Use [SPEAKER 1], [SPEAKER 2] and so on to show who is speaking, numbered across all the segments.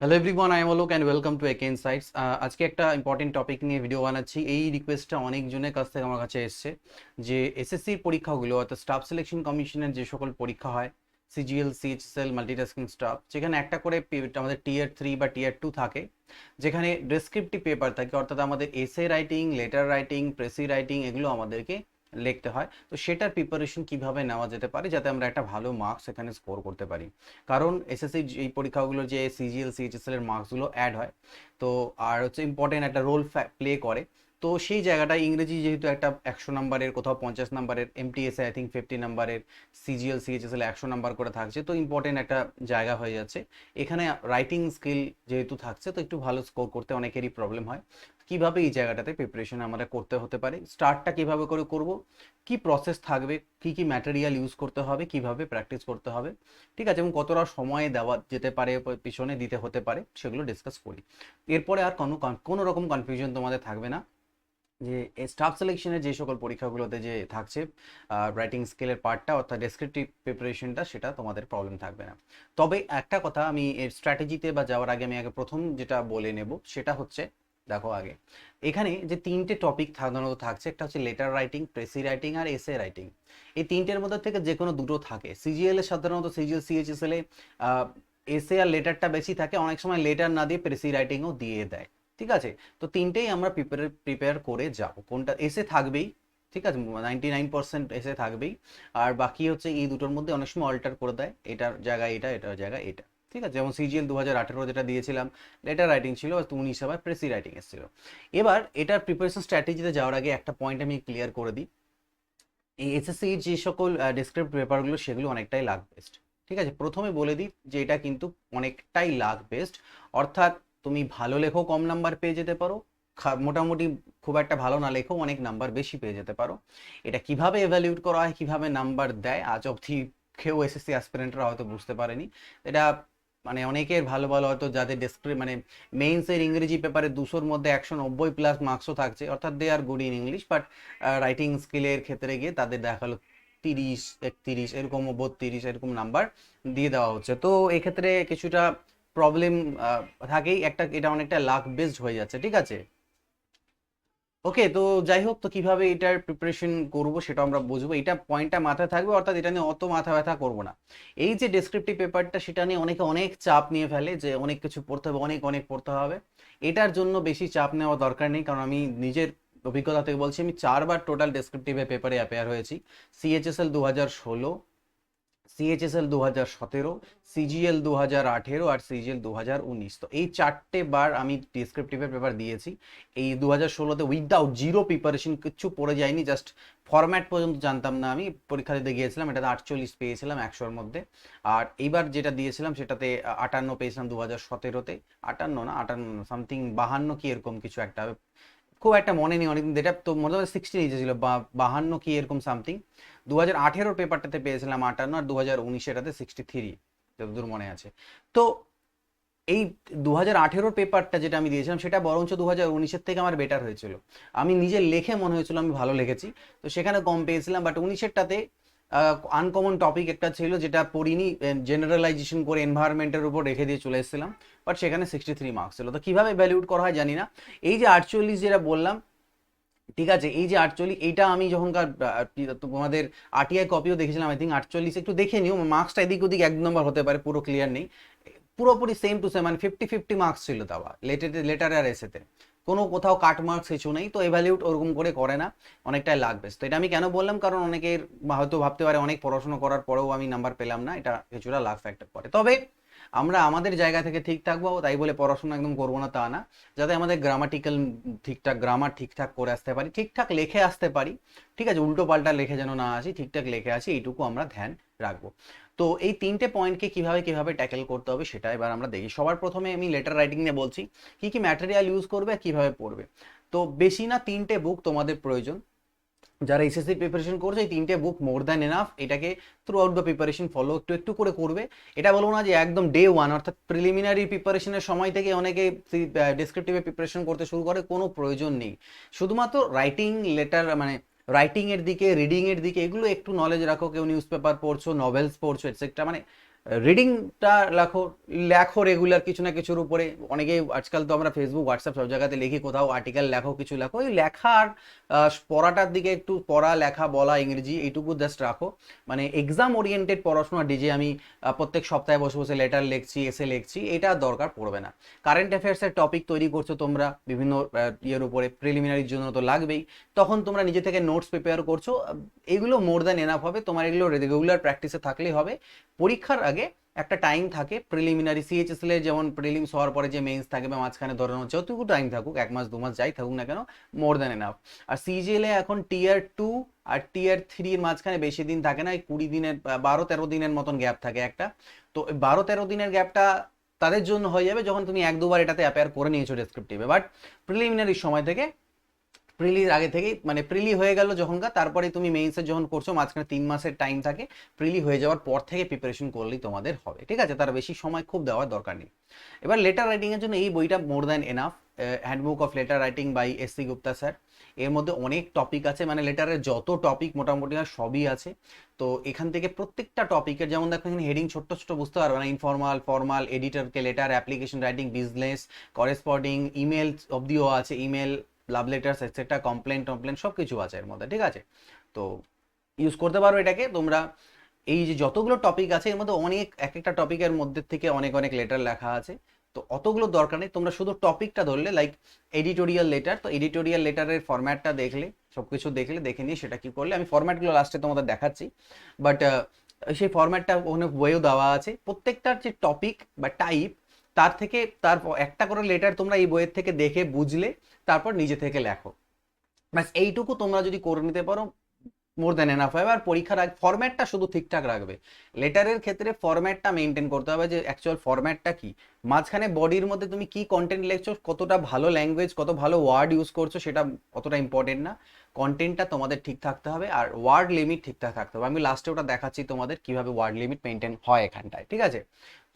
[SPEAKER 1] Hello everyone, I am Alok and welcome to একে insights. আজকে একটা ইম্পর্টেন্ট টপিক নিয়ে ভিডিও বানাচ্ছি। এই রিকোয়েস্টটা অনেকজনের কাছ থেকে আমার কাছে এসছে যে এসএসসির পরীক্ষাগুলো অর্থাৎ স্টাফ সিলেকশন কমিশনের যে সকল পরীক্ষা হয়, সিজিএল, সিএইচএসএল, মাল্টিটাস্কিং স্টাফ, যেখানে একটা করে আমাদের টিয়ার 3 বা টিয়ার 2 থাকে, যেখানে ডেসক্রিপটিভ পেপার থাকে, অর্থাৎ আমাদের essay writing, letter writing, precis writing এগুলো আমাদেরকে লিখতে হয়। তো সেটার প্রিপারেশন কিভাবে নেওয়া যেতে পারে যাতে আমরা একটা ভালো মার্কস এখানে স্কোর করতে পারি। কারণ এসএসসি এই পরীক্ষাগুলো যে সিজিএল, সিএইচএসএল এর মার্কসগুলো অ্যাড হয়, তো আর হচ্ছে ইম্পর্টেন্ট একটা রোল প্লে করে। তো সেই জায়গাটায় ইংরেজি যেহেতু একটা 100 নম্বরের, কোথাও 50 নম্বরের, এমটিএসে আই থিঙ্ক 50 নম্বরের, সিজিএল, সিএইচএসএল 100 নম্বর করে থাকছে, তো ইম্পর্টেন্ট একটা জায়গা হয়ে যাচ্ছে। এখানে রাইটিং স্কিল যেহেতু থাকছে, তো একটু ভালো স্কোর করতে অনেকেরই প্রবলেম হয়। কিভাবে এই জায়গাটাতে প্রিপারেশন আমরা করতে হতে পারে, স্টার্টটা কিভাবে করে করব, কি প্রসেস থাকবে, কি কি ম্যাটেরিয়াল ইউজ করতে হবে, কিভাবে প্র্যাকটিস করতে হবে, ঠিক আছে, এবং কতটা সময় দেওয়া যেতে পারে, পিছনে দিতে হতে পারে, সেগুলো ডিসকাস করি। এরপরে আর কোনো রকম কনফিউশন তোমাদের থাকবে না যে স্টাফ সিলেকশনের যে সকল পরীক্ষাগুলোতে যে থাকছে রাইটিং স্কিলের পার্টটা অর্থাৎ ডেসক্রিপটিভ প্রিপারেশনটা, সেটা তোমাদের প্রবলেম থাকবে না। তবে একটা কথা আমি এর স্ট্র্যাটেজিতে বা যাওয়ার আগে আমি আগে প্রথম যেটা বলে নেব সেটা হচ্ছে, দেখো আগে এখানে যে তিনটে টপিক সাধারণত থাকছে, একটা হচ্ছে লেটার রাইটিং, প্রেসি রাইটিং আর এসে রাইটিং। এই তিনটের মধ্যে থেকে যে কোনো দুটো থাকে। সিজিএল এ সাধারণত, সিজিএল সিএইচএসএল এ এসে আর লেটারটা বেশি থাকে, অনেক সময় লেটার না দিয়ে প্রেসি রাইটিংও দিয়ে দেয়, ঠিক আছে। তো তিনটেই আমরা প্রিপেয়ার করে যাব। কোনটা এসে থাকবেই, ঠিক আছে, 99% এসে থাকবেই। আর বাকি হচ্ছে এই দুটোর মধ্যে অনেক সময় অল্টার করে দেয়, এটার জায়গায় এটা, এটার জায়গায় এটা, ঠিক আছে। যেমন সিজিএল 2018 যেটা দিয়েছিলাম, লেটার রাইটিং ছিল, 19 আবার প্রেসি রাইটিং এসেছিল। এবার এটার প্রিপারেশন স্ট্র্যাটেজিতে যাওয়ার আগে একটা পয়েন্ট আমি ক্লিয়ার করে দিই। এই এসএসসি যে সকল ডেসক্রিপ্ট পেপারগুলো, সেগুলো অনেকটাই লাক বেস্ট, ঠিক আছে। প্রথমে বলে দিই যে এটা কিন্তু অনেকটাই লাক বেস্ট, অর্থাৎ তুমি ভালো লেখো কম নাম্বার পেয়ে যেতে পারো, মোটামুটি খুব একটা ভালো না লেখো অনেক নাম্বার বেশি পেয়ে যেতে পারো। এটা কিভাবে এভ্যালুয়েট করা হয়, কিভাবে নাম্বার দেয়, আজ অবধি কেউ এসএসসি অ্যাসপিরেন্টরা হয়তো বুঝতে পারেনি। এটা মানে অনেকের ভালো ভালো হয়তো যাদের মানে মেইনসের ইংরেজি পেপারে 200-র মধ্যে 190+ মার্কসও থাকছে, অর্থাৎ they are good in English, but writing স্কিলের ক্ষেত্রে গিয়ে তাদের দেখালো 30, 31, এরকম 32 এরকম নাম্বার দিয়ে দেওয়া হচ্ছে। তো এক্ষেত্রে কিছুটা প্রবলেম থাকেই একটা, এটা অনেকটা লাক বেসড হয়ে যাচ্ছে, ঠিক আছে। ওকে, তো যাই হোক, তো কিভাবে এটার প্রিপারেশন করব সেটা আমরা বুঝবো, এটা পয়েন্টটা মাথায় থাকবে, অর্থাৎ এটা নিয়ে অত মাথা ব্যথা করবো না। এই যে ডেসক্রিপটিভ পেপারটা, সেটা নিয়ে অনেকে অনেক চাপ নিয়ে ফেলে যে অনেক কিছু পড়তে হবে, অনেক অনেক পড়তে হবে। এটার জন্য বেশি চাপ নেওয়া দরকার নেই, কারণ আমি নিজের অভিজ্ঞতা থেকে বলছি, আমি 4বার টোটাল ডেসক্রিপটিভ পেপারে অ্যাপিয়ার হয়েছি। সিএইচএসএল 2016, সিএইচএসএল 2017, সিজিএল 2018 আর সিজিএল 2019। তো এই 4টে বার আমি ডিসক্রিপটিভের পেপার দিয়েছি। এই 2016-তে উইদাউট জিরো প্রিপারেশন, কিচ্ছু পড়ে যায়নি, জাস্ট ফরম্যাট পর্যন্ত জানতাম না, আমি পরীক্ষা দিতে গিয়েছিলাম, এটাতে 48 পেয়েছিলাম 100-র মধ্যে। আর এইবার যেটা দিয়েছিলাম সেটাতে 58 পেয়েছিলাম 2017-তে। 58 না, 58 সামথিং, 52 কি এরকম কিছু একটা, খুব একটা মনে নেই, অনেকদিন, যেটা তো মোটামুটি 60 নিচে ছিল, 52 কি এরকম সামথিং। 2018-র পেপারটাতে পেয়েছিলাম 58, আর 2019-এটাতে 63, যতদূর মনে আছে। তো এই 2018-র পেপারটা যেটা আমি দিয়েছিলাম, সেটা বরঞ্চ 2019-এর থেকে আমার বেটার হয়েছিল। আমি নিজে লেখে মনে হয়েছিল আমি ভালো লিখেছি, তো সেখানে কম পেয়েছিলাম। বাট 19-এরটাতে আনকমন টপিক একটা ছিল যেটা পড়িনি, জেনারেলাইজেশন করে এনভায়রনমেন্টের উপর রেখে দিয়ে চলে এসেছিলাম, বাট সেখানে 63 মার্কস ছিল। তো কিভাবে ভ্যালিউট করা হয় জানি না। এই যে 48 যেটা বললাম, ঠিক আছে, এই যে 48, এইটা আমি যখনকার তোমাদের আরটিআই কপিও দেখেছিলাম, আই থিঙ্ক 48 একটু দেখে নিও, মার্কসটা এদিক ওদিক 1 নম্বর হতে পারে, পুরো ক্লিয়ার নেই। পুরোপুরি সেম টু সেম, মানে 50-50 মার্কস ছিল দেওয়া, লেটারে আর এসেতে কোনো কোথাও কাট মার্কস কিছু নেই। তো এভ্যালিউট ওরকম করে করে না, অনেকটাই লাগবে। তো এটা আমি কেন বললাম, কারণ অনেকের হয়তো ভাবতে পারে অনেক পড়াশোনা করার পরেও আমি নাম্বার পেলাম না, এটা কিছুটা লাক ফ্যাক্টর করে। তবে আমরা আমাদের জায়গা থেকে ঠিক থাকবো, তাই বলে পড়াশোনা একদম করবো না তা না। যাতে আমাদের গ্রামাটিক্যাল ঠিকঠাক, গ্রামার ঠিকঠাক করে আসতে পারি, ঠিকঠাক লিখে আসতে পারি, ঠিক আছে, উল্টো পাল্টা লিখে যেন না আসি, ঠিকঠাক লিখে আসি, এইটুকু আমরা ধ্যান রাখবো। তো এই তিনটে পয়েন্টকে কিভাবে কিভাবে ট্যাকেল করতে হবে সেটা এবার আমরা দেখি। সবার প্রথমে আমি লেটার রাইটিং নিয়ে বলছি, কি কি ম্যাটেরিয়াল ইউজ করবে, কিভাবে পড়বে। তো বেশি না, 3টে বুক তোমাদের প্রয়োজন। যারা এসএসসি প্রিপারেশন করছে, এই 3টে বুক মোর দ্যান এনাফ। এটাকে through out the preparation follow একটু একটু করে করবে। এটা বলবো না যে একদম ডে ওয়ান, অর্থাৎ প্রিলিমিনারি প্রিপারেশনের সময় থেকে অনেকে ডেসক্রিপটিভে প্রিপারেশন করতে শুরু করে, কোনো প্রয়োজন নেই। শুধুমাত্র রাইটিং, লেটার মানে রাইটিং এর দিকে, রিডিং এর দিকে, এগুলো একটু নলেজ রাখো। কেউ নিউজ পেপার পড়ছো, নভেলস পড়ছো, এটসেট্রা, মানে রিডিংটা লেখো, লেখো রেগুলার কিছু না কিছুর উপরে। অনেকেই আজকাল তো আমরা ফেসবুক হোয়াটসঅ্যাপ সব জায়গাতে লিখি, কোথাও আর্টিকেল লেখো, কিছু লেখো, ওই লেখার পড়াটার দিকে একটু পড়া লেখা বলা ইংরেজি এইটুকু জাস্ট রাখো। মানে এক্সাম ওরিয়েন্টেড পড়াশোনা ডিজে আমি প্রত্যেক সপ্তাহে বসে বসে লেটার লিখছি, এসে লিখছি, এটা দরকার পড়বে না। কারেন্ট অ্যাফেয়ার্সের টপিক তৈরি করছো তোমরা বিভিন্ন ইয়ের উপরে, প্রিলিমিনারির জন্য তো লাগবেই, তখন তোমরা নিজে থেকে নোটস প্রিপেয়ার করছো, এগুলো মোর দ্যান এনাফ হবে। তোমার এগুলো রেগুলার প্র্যাকটিসে থাকলেই হবে। পরীক্ষার আগে একটা টাইম থাকে প্রিলিমিনারি, সিএইচএসএল এর যেমন প্রিলিমস হওয়ার পরে যে মেইনস থাকে বা মাঝখানে ধরানো যতটুকু টাইম থাকুক, 1 মাস 2 মাস যাই থাকুক না কেন, মোর দ্যান এনাফ। আর সিজিএল এ এখন টিয়ার 2 আর টিয়ার 3 এর মাঝখানে বেশি দিন থাকে না, এই 20 দিনের 12-13 দিনের মতন গ্যাপ থাকে একটা। তো 12-13 দিনের গ্যাপটা তাদের জন্য হয়ে যাবে যখন তুমি 1-2 বার এটাতে অ্যাপেয়ার করে নিয়েছো ডেসক্রিপটিভে। বাট প্রিলিমিনারির সময় থেকে, প্রিলির আগে থেকেই, মানে প্রিলি হয়ে গেল যখনকার, তারপরে তুমি মেইনসের যখন করছো মাঝখানে 3 মাসের টাইম থাকে, প্রিলি হয়ে যাওয়ার পর থেকে প্রিপারেশন করলেই তোমাদের হবে, ঠিক আছে? তার বেশি সময় খুব দেওয়ার দরকার নেই। এবার লেটার রাইটিং এর জন্য এই বইটা more than enough, handbook of letter writing by S C. Gupta sir. এর মধ্যে অনেক টপিক আছে, মানে লেটারের যত টপিক মোটামুটি সবই আছে। তো এখান থেকে প্রত্যেকটা টপিকের, যেমন দেখো এখানে হেডিং ছোট্ট ছোট বুঝতে পারবে না, ইনফর্মাল, ফর্মাল, এডিটরকে letter, application writing, business, corresponding, email অবধিও আছে, email, love letters etcetera, complain সব কিছু আছে এর মধ্যে, ঠিক আছে? তো ইউজ করতে পারো এটাকে তোমরা। এই যে যতগুলো টপিক আছে এর মধ্যে অনেক, এক একটা টপিকের মধ্যে থেকে অনেক অনেক লেটার লেখা আছে। তো অতগুলো দরকার নেই, তোমরা শুধু টপিকটা ধরলে, লাইক এডিটোরিয়াল লেটার, তো এডিটোরিয়াল লেটারের ফরম্যাটটা দেখলে, সবকিছু দেখলে, দেখে নিয়ে সেটা কি করলে, আমি ফরম্যাটগুলো লাস্টে তোমাদের দেখাচ্ছি। বাট সেই ফরম্যাটটা ওখানে বইয়েও দেওয়া আছে, প্রত্যেকটার যে টপিক বা টাইপ, তার থেকে তারপর একটা করে লেটার তোমরা এই বইয়ের থেকে দেখে বুঝলে তারপর নিজে থেকে লেখো। ব্যাস এইটুকু তোমরা যদি করে নিতে পারো, মোর দ্যান এনাফ হবে। আর পরীক্ষার আগে ফরম্যাটটা শুধু ঠিকঠাক রাখবে। লেটারের ক্ষেত্রে ফরম্যাটটা মেনটেন করতে হবে, যে অ্যাকচুয়াল ফরম্যাটটা কি, মাঝখানে বডির মধ্যে তুমি কি কন্টেন্ট লিখছো, কতটা ভালো ল্যাঙ্গুয়েজ, কত ভালো ওয়ার্ড ইউজ করছো, সেটা অতটা ইম্পর্টেন্ট না। কন্টেন্টটা তোমাদের ঠিক থাকতে হবে, আর ওয়ার্ড লিমিট ঠিকঠাক থাকতে হবে। আমি লাস্টে ওটা দেখাচ্ছি তোমাদের কিভাবে ওয়ার্ড লিমিট মেনটেন হয় এখানটায়, ঠিক আছে?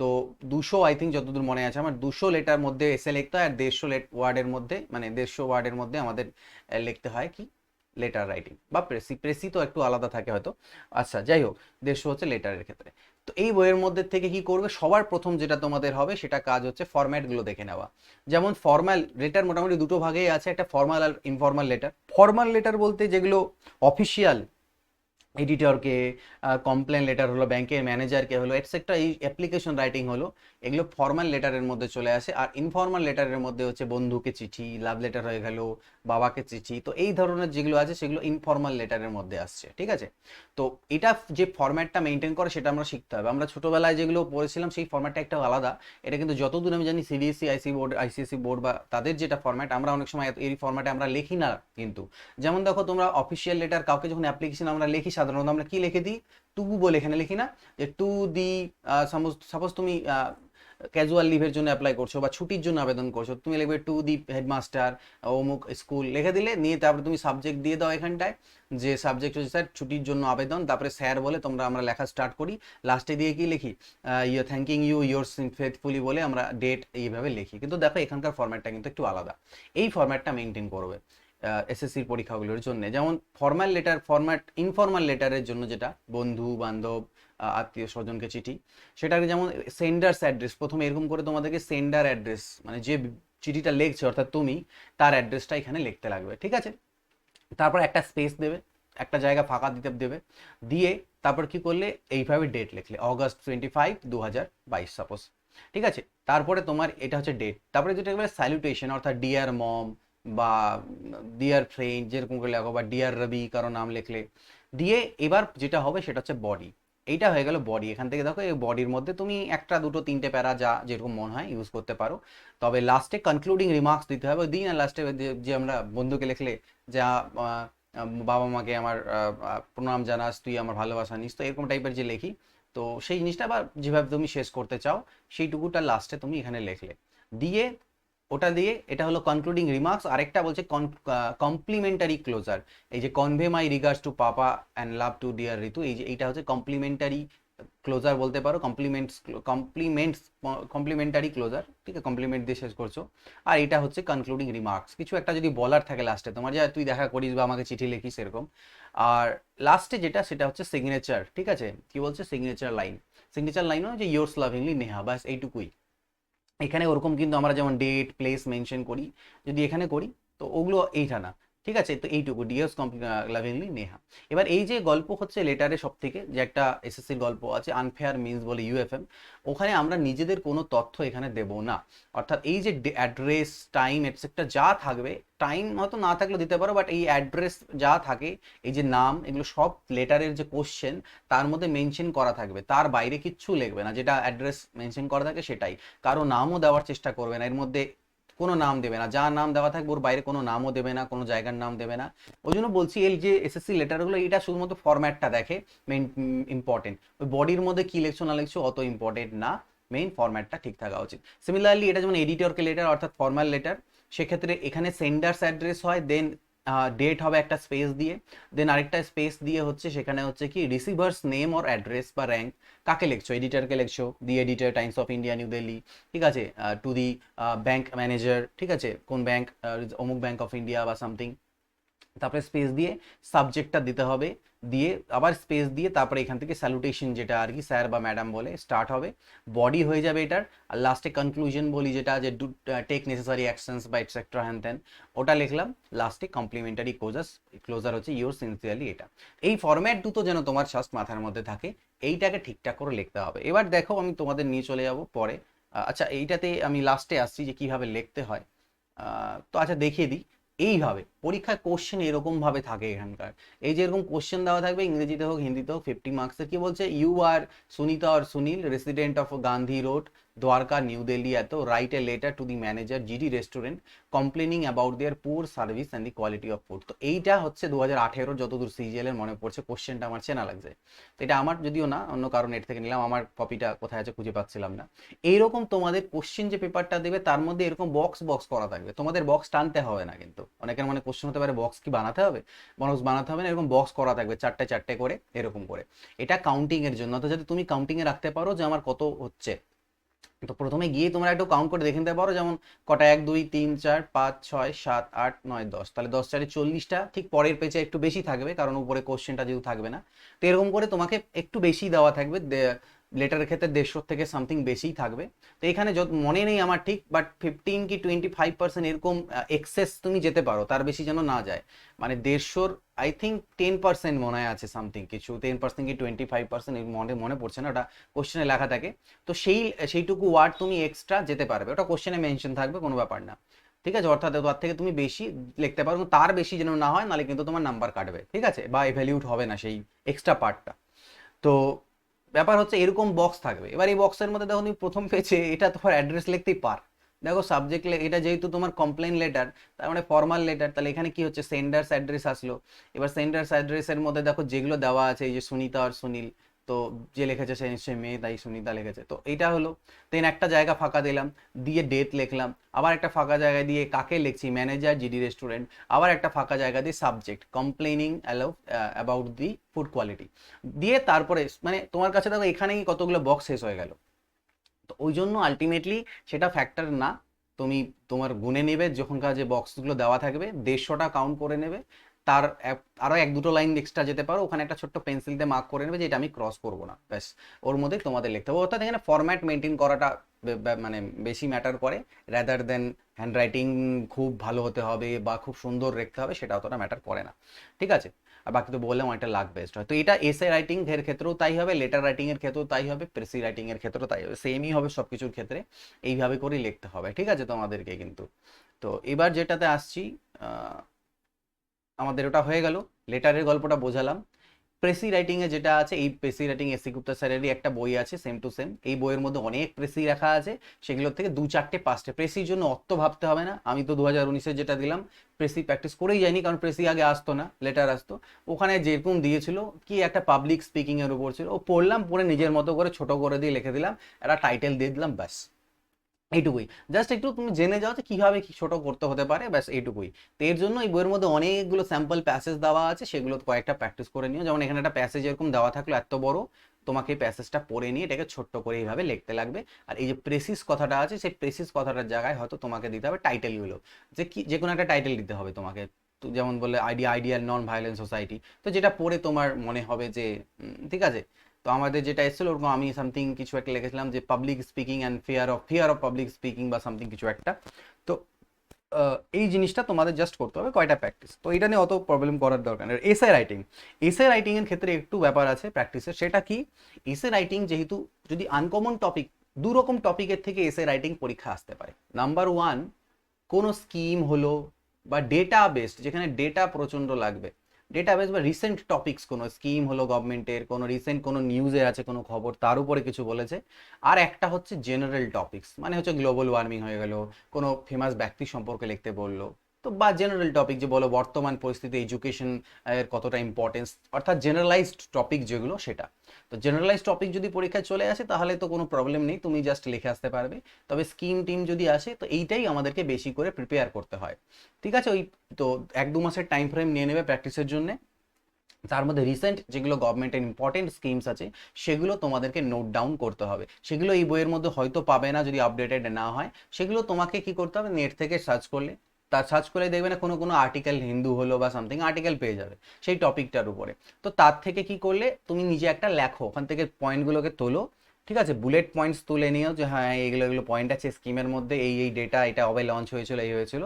[SPEAKER 1] তো 200, আই থিঙ্ক যতদূর মনে আছে আমার, 200 লেটার মধ্যে এসে লিখতে হয়, আর 150 ওয়ার্ডের মধ্যে, মানে 150 ওয়ার্ডের মধ্যে আমাদের লিখতে হয় কি, লেটার রাইটিং বা প্রেসি। প্রেসি তো একটু আলাদা থাকে হয়তো। আচ্ছা যাই হোক, 150 হচ্ছে লেটারের ক্ষেত্রে। তো এই বইয়ের মধ্যে থেকে কি করবে, সবার প্রথম যেটা তোমাদের হবে সেটা কাজ হচ্ছে ফরম্যাটগুলো দেখে নেওয়া। যেমন ফর্মাল লেটার মোটামুটি দুটো ভাগেই আছে, একটা ফর্মাল আর ইনফর্মাল লেটার। ফর্মাল লেটার বলতে যেগুলো অফিসিয়াল, এডিটরকে, কমপ্লেন লেটার হলো, ব্যাংকের ম্যানেজারকে হলো, এটসেট্রা, এই অ্যাপ্লিকেশন রাইটিং হলো, এগুলো ফর্মাল লেটারের মধ্যে চলে আসে। আর ইনফর্মাল লেটারের মধ্যে হচ্ছে বন্ধুকে চিঠি, লাভ লেটার হয়ে গেল, বাবাকে চিঠি, তো এই ধরনের যেগুলো আছে সেগুলো ইনফর্মাল লেটারের মধ্যে আসছে, ঠিক আছে? তো এটা যে ফরম্যাটটা মেনটেন করে সেটা আমরা শিখতে হবে। আমরা ছোটবেলায় যেগুলো পড়েছিলাম সেই ফরম্যাটটা একটা আলাদা। এটা কিন্তু যতদূর আমি জানি সিবিএসসি, আইসিএসসি বোর্ড বা তাদের যেটা ফরম্যাট, আমরা অনেক সময় এই ফরম্যাটে আমরা লিখি না কিন্তু। যেমন দেখো তোমরা অফিসিয়াল লেটার, কাউকে যখন অ্যাপ্লিকেশন আমরা লিখি সাধারণত আমরা কি লিখে দিই, টু বলে এখানে লিখি না, যে টু দি, সাপোজ তুমি ক্যাজুয়াল লিভের জন্য অ্যাপ্লাই করছো বা ছুটির জন্য আবেদন করছো, তুমি লিখবে টু দি হেডমাস্টার অমুক স্কুল, লিখে দিলে, নিয়ে তারপরে তুমি সাবজেক্ট দিয়ে দাও এখানটায়, যে সাবজেক্ট হচ্ছে স্যার ছুটির জন্য আবেদন, তারপরে স্যার বলে আমরা লেখা স্টার্ট করি, লাস্টে দিয়ে কি লিখি, you thanking you your faithfully বলে আমরা ডেট এইভাবে লিখি। কিন্তু দেখো এখানকার ফরম্যাটটা কিন্তু একটু আলাদা, এই ফরম্যাটটা মেনটেন করবে এসএসসির পরীক্ষাগুলোর জন্য। যেমন ফর্মাল লেটার ফরম্যাট, ইনফর্মাল লেটারের জন্য যেটা বন্ধু বান্ধব, আত্মীয় স্বজনকে চিঠি, সেটাকে যেমন সেন্ডার্স অ্যাড্রেস, প্রথমে এরকম করে তোমাদেরকে সেন্ডার অ্যাড্রেস, মানে যে চিঠিটা লিখছে অর্থাৎ তুমি, তার অ্যাড্রেসটা এখানে লিখতে লাগবে, ঠিক আছে? তারপর একটা স্পেস দেবে, একটা জায়গা ফাঁকা দিতে দেবে, দিয়ে তারপর কি করলে, এইভাবে ডেট লিখলে August 25, 2022 সাপোজ, ঠিক আছে? তারপরে তোমার এটা হচ্ছে ডেট, তারপরে যেটা বলে স্যালুটেশন, অর্থাৎ ডিয়ার মম বা ডিয়ার ফ্রেন্ড যেরকম করে লেখো, বা ডিয়ার রবি কারো নাম লিখলে, দিয়ে এবার যেটা হবে সেটা হচ্ছে বডি। এইটা হয়ে গেল বডি। এখান থেকে দেখো এই বডির মধ্যে তুমি একটা দুটো তিনটে প্যারা যা যেরকম মনে হয় ইউজ করতে পারো। তবে লাস্টে কনক্লুডিং রিমার্কস দিতে হবে, দিই না লাস্টে, যে আমরা বন্ধুকে লিখলে, যা বাবা মাকে আমার প্রণাম জানাস, তুই আমার ভালোবাসা নিস, তো এরকম টাইপের যে লেখি, তো সেই জিনিসটা বা যেভাবে তুমি শেষ করতে চাও সেইটুকুটা লাস্টে তুমি এখানে লিখলে, দিয়ে ওটা দিয়ে, এটা হলো কনক্লুডিং রিমার্কস। আরেকটা বলছে কমপ্লিমেন্টারি ক্লোজার, এই যে convey my regards to papa and love to dear Ritu, এই যে এইটা হচ্ছে কমপ্লিমেন্টারি ক্লোজার বলতে পারো, কমপ্লিমেন্টারি ক্লোজার, ঠিক আছে, কমপ্লিমেন্ট দিয়ে শেষ করছো। আর এটা হচ্ছে কনক্লুডিং রিমার্কস, কিছু একটা যদি বলার থাকে লাস্টে তোমার, যা তুই দেখা করিস বা আমাকে চিঠি লিখিস এরকম। আর লাস্টে যেটা সেটা হচ্ছে সিগনেচার, ঠিক আছে, কি বলছে সিগনেচার লাইন, সিগনেচার লাইন যে ইয়োর্স লাভিংলি নেহা, বাস এইটুকুই। এখানে ওরকম কিন্তু আমরা যেমন ডেট প্লেস মেনশন করি, যদি এখানে করি তো ওগুলো এইটা না, ঠিক আছে, তো এইটুকু ডিয়ার্স লাভিংলি নেহা। এবার এই যে গল্প হচ্ছে লেটারে সব থেকে যে একটা এসএসসির গল্প আছে আনফেয়ার মিন্স বলে ইউএফএম, ওখানে আমরা নিজেদের কোনো তথ্য এখানে দেব না। অর্থাৎ এই যে অ্যাড্রেস টাইম এটসেট্রা যা থাকবে, টাইম হয়তো না থাকলেও দিতে পারো, বাট এই অ্যাড্রেস যা থাকে, এই যে নাম, এগুলো সব লেটারের যে কোশ্চেন তার মধ্যে মেনশন করা থাকবে, তার বাইরে কিচ্ছু লিখবে না, যেটা অ্যাড্রেস মেনশন করা থাকে সেটাই। কারো নামও দেওয়ার চেষ্টা করবে না, এর মধ্যে কোনো নাম দেবে না, যা নাম দেওয়া থাকবে ওর বাইরে কোনো নামও দেবে না, কোনো জায়গার নাম দেবে না। ওই জন্য বলছি এই যে এসএসসি লেটারগুলো, এটা শুধুমাত্র ফরম্যাটটা দেখে, মেইন ইম্পর্টেন্ট, ওই বডির মধ্যে কি লিখছো না লিখছো অত ইম্পর্টেন্ট না, মেইন ফরম্যাটটা ঠিক থাকা উচিত। সিমিলারলি এটা যেমন এডিটরকে লেটার অর্থাৎ ফর্মাল লেটার, সেক্ষেত্রে এখানে সেন্ডার্স অ্যাড্রেস হয়, দেন ডেট হবে একটা স্পেস দিয়ে, দেন আরেকটা স্পেস দিয়ে হচ্ছে সেখানে হচ্ছে কি রিসিভার্স নেম অর অ্যাড্রেস বা র্যাঙ্ক, কাকে লিখছো, এডিটরকে লিখছো, the editor Times of India New Delhi, ঠিক আছে, টু দি ব্যাংক ম্যানেজার, ঠিক আছে, কোন ব্যাংক, অমুক ব্যাংক অফ ইন্ডিয়া বা সামথিং, তারপরে স্পেস দিয়ে সাবজেক্টটা দিতে হবে, দিয়ে আবার স্পেস দিয়ে তারপরে এখান থেকে স্যালুটেশন যেটা আর কি স্যার বা ম্যাডাম বলে স্টার্ট হবে, বডি হয়ে যাবে এটার, আর লাস্টে কনক্লুশন বলি যেটা যে ডু টেক নেসেসারি অ্যাকশনস বা এটসেট্রা হ্যান ত্যান, ওটা লিখলাম, লাস্টে কমপ্লিমেন্টারি ক্লোজার হচ্ছে ইউর সিনসিয়ারলি। এটা এই ফরম্যাট দুটো যেন তোমার জাস্ট মাথার মধ্যে থাকে, এইটাকে ঠিকঠাক করে লিখতে হবে। এবার দেখো আমি তোমাদের নিয়ে চলে যাব পরে, আচ্ছা এইটাতে আমি লাস্টে আসছি যে কিভাবে লিখতে হয়। তো আচ্ছা দেখিয়ে দিই, এইভাবে পরীক্ষায় কোশ্চেন এরকম ভাবে থাকে এখানকার, এই যে এরকম কোশ্চেন দেওয়া থাকবে ইংরেজিতে হোক হিন্দিতে হোক 50 মার্কসের। কি বলছে, you are Sunita or Sunil resident of Gandhi road Dwarka New Delhi, এত write a letter to the manager GD restaurant complaining about their poor service and the quality of food. তো এইটা হচ্ছে 2018 যতদূর সিজিএল এর মনে পড়ছে, কোশ্চেনটা আমার চেনা লাগছে, তো এটা আমার যদিও না, অন্য কারণ এর থেকে নিলাম, আমার কপিটা কোথায় আছে খুঁজে পাচ্ছিলাম না। এইরকম তোমাদের কোশ্চেন যে পেপারটা দেবে তার মধ্যে এরকম বক্স বক্স করা থাকবে, তোমাদের বক্স টানতে হবে না, কিন্তু অনেকের মনে কোশ্চেন হতে পারে বক্স কি বানাতে হবে, বক্স বানাতে হবে না, এরকম বক্স করা থাকবে চারটে চারটে করে এরকম করে, এটা কাউন্টিং এর জন্য। তো যদি তুমি কাউন্টিং এ রাখতে পারো যে আমার কত হচ্ছে, তো প্রথমে গিয়ে তোমরা একটু কাউন্ট করে দেখে নিতে পারো, যেমন কটা 1 2 3 4 5 6 7 8 9 10, তাহলে 10 4 40টা, ঠিক পরের পেজে একটু বেশি থাকবে কারণ উপরে কোশ্চেনটা যেহেতু থাকবে না, তো এরকম করে তোমাকে একটু বেশি দেওয়া থাকবে, লেটারের ক্ষেত্রে 150 থেকে সামথিং বেশিই থাকবে। তো এখানে যত মনে নেই আমার ঠিক, বাট 15 কি 25% এরকম এক্সেস তুমি যেতে পারো, তার বেশি যেন না যায়, মানে 150 আই থিঙ্ক 10% মনে হয় আছে সামথিং কিছু, 10% কি 25% মনে মনে পড়ছে না, ওটা কোশ্চেনে লেখা থাকে। তো সেইটুকু ওয়ার্ড তুমি এক্সট্রা যেতে পারবে, ওটা কোশ্চেনে মেনশন থাকবে, কোনো ব্যাপার না, ঠিক আছে, অর্থাৎ তার থেকে তুমি বেশি লিখতে পারো, তার বেশি যেন না হয়, নাহলে কিন্তু তোমার নাম্বার কাটবে, ঠিক আছে, বা এভ্যালিউট হবে না সেই এক্সট্রা পার্টটা। তো ব্যাপার হচ্ছে এরকম বক্স থাকবে, এবার এই বক্সের মধ্যে দেখো তুমি প্রথম পেজে এটা তোমার অ্যাড্রেস লিখতেই পার, দেখো সাবজেক্ট, এটা যেহেতু তোমার কমপ্লেন লেটার তার মানে ফর্মাল লেটার, তাহলে এখানে কি হচ্ছে সেন্ডার্স অ্যাড্রেস আসলো। এবার সেন্ডার্স অ্যাড্রেসের মধ্যে দেখো যেগুলো দেওয়া আছে, এই যে সুনিতা আর সুনীল, তো যে লিখেছে সে নিশ্চয়ই মেয়ে, তাই সুনিতা লিখেছে, তো এইটা হলো। দেন একটা জায়গা ফাঁকা দিলাম, দিয়ে ডেট লিখলাম, আবার একটা ফাঁকা জায়গা দিয়ে কাকে লিখছি, ম্যানেজার জিডি রেস্টুরেন্ট, আবার একটা ফাঁকা জায়গা দিয়ে subject complaining about the food quality, দিয়ে তারপরে মানে তোমার কাছে দেখো এখানেই কতগুলো বক্স শেষ হয়ে গেল। তো ওই জন্য আলটিমেটলি সেটা ফ্যাক্টর না, তুমি তোমার গুনে নেবে, যখনকার যে বক্সগুলো দেওয়া থাকবে 150টা কাউন্ট করে নেবে, তার আরো 1 2 লাইন এক্সট্রা যেতে পারো, ওখানে একটা ছোট্ট পেন্সিল দিয়ে মার্ক করে নেবে যে এটা আমি ক্রস করবো না, ব্যাস ওর মধ্যে তোমাদের লিখতে হবে। অর্থাৎ এখানে ফরম্যাট মেনটেন করাটা মানে বেশি ম্যাটার করে, রাদার দেন হ্যান্ড রাইটিং খুব ভালো হতে হবে বা খুব সুন্দর লিখতে হবে, সেটা অতটা ম্যাটার করে না, ঠিক আছে। আর বাকি তো বললাম একটা লাক বেস্ট হয়, তো এটা এসে রাইটিং এর ক্ষেত্রেও তাই হবে, লেটার রাইটিং এর ক্ষেত্রেও তাই হবে, প্রেসি রাইটিং এর ক্ষেত্রেও তাই হবে, সেমই হবে সবকিছুর ক্ষেত্রে, এইভাবে করেই লিখতে হবে, ঠিক আছে তোমাদেরকে কিন্তু। তো এবার যেটাতে আসছি, আমাদের ওটা হয়ে গেল, লেটারের গল্পটা বোঝালাম। প্রেসি রাইটিং এ যেটা আছে, এই প্রেসি রাইটিং এসি গুপ্তা স্যারেরই একটা বই আছে সেম টু সেম, এই বইয়ের মধ্যে অনেক প্রেসি রাখা আছে, সেগুলোর থেকে 2 4টে 5টে প্রেসির জন্য অত ভাবতে হবে না। আমি তো 2019-এর যেটা দিলাম প্রেসি প্র্যাকটিস করেই যাইনি, কারণ প্রেসি আগে আসতো না, লেটার আসতো, ওখানে যেরকম দিয়েছিল কি একটা পাবলিক স্পিকিং এর উপর ছিল, ও পড়লাম, পড়ে নিজের মতো করে ছোট করে দিয়ে লিখে দিলাম, একটা টাইটেল দিয়ে দিলাম, ব্যাস এইটুকুই, জাস্ট একটু তুমি জেনে যাও যে কিভাবে কি ছোট করতে হতে পারে, ব্যাস এইটুকুই। তো এর জন্য এই বইয়ের মধ্যে অনেকগুলো স্যাম্পল প্যাসেজ দেওয়া আছে, সেগুলো কয়েকটা প্র্যাকটিস করে নিও। যেমন এখানে একটা প্যাসেজ এরকম দেওয়া থাকলো এত বড়, তোমাকে এই প্যাসেজটা পড়ে নিয়ে এটাকে ছোট্ট করে এইভাবে লিখতে লাগবে। আর এই যে প্রেসিস কথাটা আছে, সেই প্রেসিস কথাটার জায়গায় হয়তো তোমাকে দিতে হবে টাইটেলগুলো, যে কি যে কোনো একটা টাইটেল দিতে হবে তোমাকে। তো যেমন বললে আইডিয়াল নন ভায়োলেন্ট সোসাইটি, তো যেটা পড়ে তোমার মনে হবে যে ঠিক আছে। তো আমাদের যেটা এসেছিল ওরকম আমি সামথিং কিছু একটা লিখেছিলাম যে public speaking and fear of public speaking বা সামথিং কিছু একটা। তো এই জিনিসটা তোমাদের জাস্ট করতে হবে কয়টা প্র্যাকটিস, তো এটা নিয়ে অত প্রবলেম করার দরকার নেই। এসে রাইটিং এর ক্ষেত্রে একটু ব্যাপার আছে প্র্যাকটিসের, সেটা কি, এসে রাইটিং যেহেতু যদি আনকমন টপিক, দু রকম টপিকের থেকে এসে রাইটিং পরীক্ষা আসতে পারে। নাম্বার ওয়ান, কোনো স্কিম হলো বা ডেটা বেসড, যেখানে ডেটা প্রচণ্ড লাগবে, ডেটাবেস বা রিসেন্ট টপিকস, কোনো স্কিম হলো গভর্নমেন্টের, কোনো রিসেন্ট কোনো নিউজে আছে কোনো খবর, তার উপরে কিছু বলেছে। আর একটা হচ্ছে জেনারেল টপিকস, মানে হচ্ছে গ্লোবাল ওয়ার্মিং হয়ে গেল, কোনো ফেমাস ব্যক্তি সম্পর্কে লিখতে বললো, তো বা জেনারেল টপিক যে বলো বর্তমান পরিস্থিতি এডুকেশন এর কতটা ইম্পর্টেন্স, অর্থাৎ জেনারেলাইজড টপিক যেগুলো সেটা। তো জেনারেলাইজড টপিক যদি পরীক্ষায় চলে আসে তাহলে তো কোনো প্রবলেম নেই, তুমি জাস্ট লিখে আসতে পারবে। তবে স্কিম টিম যদি আসে তো এইটাই আমাদেরকে বেশি করে প্রিপেয়ার করতে হয়। ঠিক আছে, ওই তো 1-2 মাসের টাইম ফ্রেম নিয়ে নেবে প্র্যাকটিসের জন্য। তার মধ্যে রিসেন্ট যেগুলো গভর্নমেন্টের ইম্পর্টেন্ট স্কিমস আছে সেগুলো তোমাদেরকে নোট ডাউন করতে হবে। সেগুলো এই বইয়ের মধ্যে হয়তো পাবে না যদি আপডেটেড না হয়, সেগুলো তোমাকে কি করতে হবে, নেট থেকে সার্চ করলে, তার সার্চ করে দেখবে না কোনো কোনো আর্টিকেল, হিন্দু হলো বা সামথিং আর্টিকেল পেয়ে যাবে সেই টপিকটার উপরে। তো তার থেকে কি করলে তুমি নিজে একটা লেখো, ওখান থেকে পয়েন্টগুলোকে তোলো। ঠিক আছে, বুলেট পয়েন্টস তুলে নিও যে হ্যাঁ এগুলো এগুলো পয়েন্ট আছে স্কিমের মধ্যে, এই ডেটা, এটা কবে লঞ্চ হয়েছিল, এই হয়েছিল।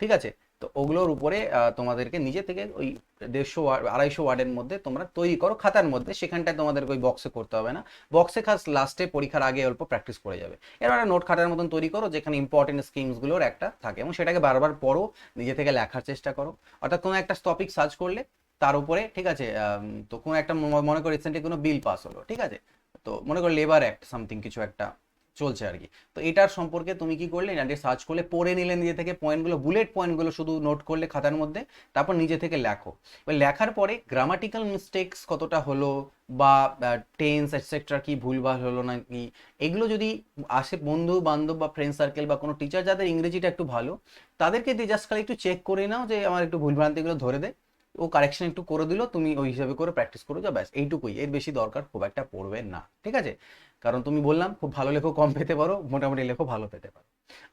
[SPEAKER 1] ঠিক আছে, তো ওগুলোর উপরে তোমাদেরকে নিজে থেকে ওই 150 ওয়ার্ড 250 ওয়ার্ডের মধ্যে তোমরা তৈরি করো খাতার মধ্যে, সেখানটায় তোমাদেরকে ওই বক্সে করতে হবে না। বক্সে খাস লাস্টে পরীক্ষার আগে অল্প প্র্যাকটিস করে যাবে। এবার নোট খাতার মতন তৈরি করো যেখানে ইম্পর্টেন্ট স্কিমসগুলোর একটা থাকে, এবং সেটাকে বারবার পড়ো, নিজে থেকে লেখার চেষ্টা করো। অর্থাৎ কোনো একটা টপিক সার্চ করলে তার উপরে, ঠিক আছে, তো কোনো একটা মনে করো রিসেন্টলি কোনো বিল পাস হলো, ঠিক আছে, তো মনে করো লেবার অ্যাক্ট সামথিং কিছু একটা চলছে আর কি। তো এটার সম্পর্কে তুমি কি করলে, এটা সার্চ করলে পড়ে নিলে নিজে থেকে পয়েন্টগুলো, বুলেট পয়েন্টগুলো শুধু নোট করলে খাতার মধ্যে, তারপর নিজে থেকে লেখো। এবার লেখার পরে গ্রামাটিক্যাল মিস্টেক্স কতটা হলো বা টেন্স এটসেট্রা কি ভুলভাল হলো না কি, এগুলো যদি আসে বন্ধু বান্ধব বা ফ্রেন্ড সার্কেল বা কোনো টিচার যাদের ইংরেজিটা একটু ভালো, তাদেরকে দিয়ে জাস্ট খালি একটু চেক করে নাও যে আমার একটু ভুলভ্রান্তিগুলো ধরে দে, ও কারেকশন একটু করে দিল, তুমি ওই হিসাবে করে প্র্যাকটিস করে যাও, ব্যাস এইটুকুই, এর বেশি দরকার খুব একটা পড়বে না। ঠিক আছে, কারণ তুমি বললাম খুব ভালো লেখো কম পেতে পারো, মোটামুটি লেখো ভালো পেতে পারো।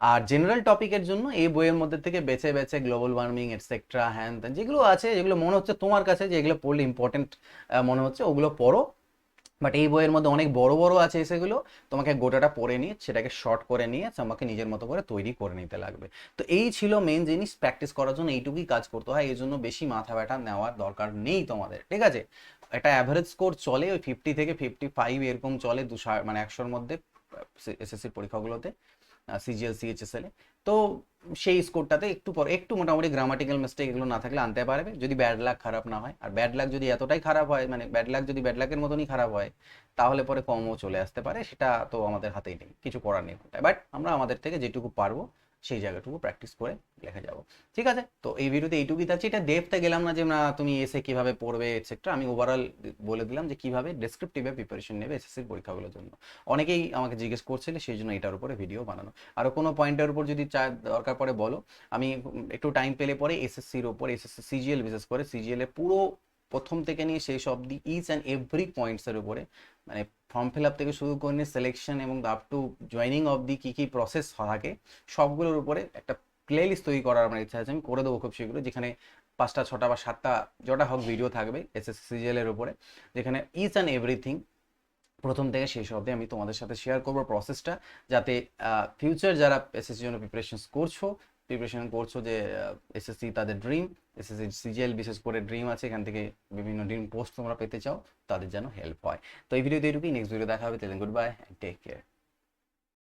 [SPEAKER 1] আর জেনারেল টপিকের জন্য এই বইয়ের মধ্যে থেকে বেছে বেছে গ্লোবাল ওয়ার্মিং এটসেট্রা হ্যান ত্যান যেগুলো আছে, যেগুলো মনে হচ্ছে তোমার কাছে যে এগুলো পড়লে ইম্পর্টেন্ট মনে হচ্ছে, ওগুলো পড়ো। বাট এই বইয়ের মধ্যে অনেক বড় বড় আছে সেগুলো, তোমাকে গোটাটা পড়ে নিয়ে সেটাকে শর্ট করে নিয়ে আমাকে নিজের মতো করে তৈরি করে নিতে লাগবে। তো এই ছিল মেন জিনিস, প্র্যাকটিস করার জন্য এইটুকুই কাজ করতে হয়, এই জন্য বেশি মাথা ব্যথা নেওয়ার দরকার নেই তোমাদের। ঠিক আছে, একটা অ্যাভারেজ স্কোর চলে ওই 50 থেকে 55 এরকম চলে, 200 মানে 100-র মধ্যে এসএসসির পরীক্ষাগুলোতে, সিজিএল সিএইচএসএল এ। তো সেই স্কোরটাতে একটু পর একটু মোটামুটি গ্রামাটিক্যাল মিস্টেক এগুলো না থাকলে আনতে পারবে, যদি ব্যাড লাক খারাপ না হয়। আর ব্যাড লাক যদি এতটাই খারাপ হয়, মানে ব্যাড লাক যদি ব্যাড লাকের মতনই খারাপ হয়, তাহলে পরে কমও চলে আসতে পারে, সেটা তো আমাদের হাতেই নেই, কিছু করার নেই। বাট আমরা আমাদের থেকে যেটুকু পারবো সেই জায়গাটুকু প্র্যাকটিস করে লিখে যাবো। ঠিক আছে, তো এই ভিডিওতে এইটুকুই থাকছে। এটা ডেপথে গেলাম না যে না তুমি এসে কিভাবে পড়বে এটসেট্রা, আমি ওভারঅল বলে দিলাম যে কিভাবে ডেসক্রিপটিভে প্রিপারেশন নেবে এসএসসির পরীক্ষাগুলোর জন্য। অনেকেই আমাকে জিজ্ঞেস করছিলে, সেই জন্য এটার উপরে ভিডিও বানানো। আরও কোনো পয়েন্টের উপর যদি দরকার পড়ে বলো, আমি একটু টাইম পেলে পরে এসএসসির ওপর, এসএসসি সিজিএল বিশেষ করে সিজিএল এ পুরো প্রথম থেকে নিয়ে শেষ অবধি ইচ অ্যান্ড এভরি পয়েন্টসের উপরে, মানে ফর্ম ফিল আপ থেকে শুরু করে নিয়ে সিলেকশন এবং আপ টু জয়নিং অবধি কী কী প্রসেস থাকে সবগুলোর উপরে একটা প্লে লিস্ট তৈরি করার আমার ইচ্ছা আছে, আমি করে দেবো খুব শীঘ্রই, যেখানে 5টা 6টা বা 7টা যটা হোক ভিডিও থাকবে এসএসসি সিজিএল এর উপরে, যেখানে ইচ অ্যান্ড এভরিথিং প্রথম থেকে শেষ অবধি আমি তোমাদের সাথে শেয়ার করবো প্রসেসটা, যাতে ফিউচার যারা এসএসসির জন্য প্রিপারেশন করছো যে এসএসসি তাদের ড্রিম, এসএসসি সিজিএল বিশেষ করে ড্রিম আছে, এখান থেকে বিভিন্ন ড্রিম পোস্ট তোমরা পেতে চাও, তাদের যেন হেল্প হয়। তো এই ভিডিওতে এটুকুই, নেক্সট ভিডিও দেখা হবে, গুড বাই, টেক কেয়ার।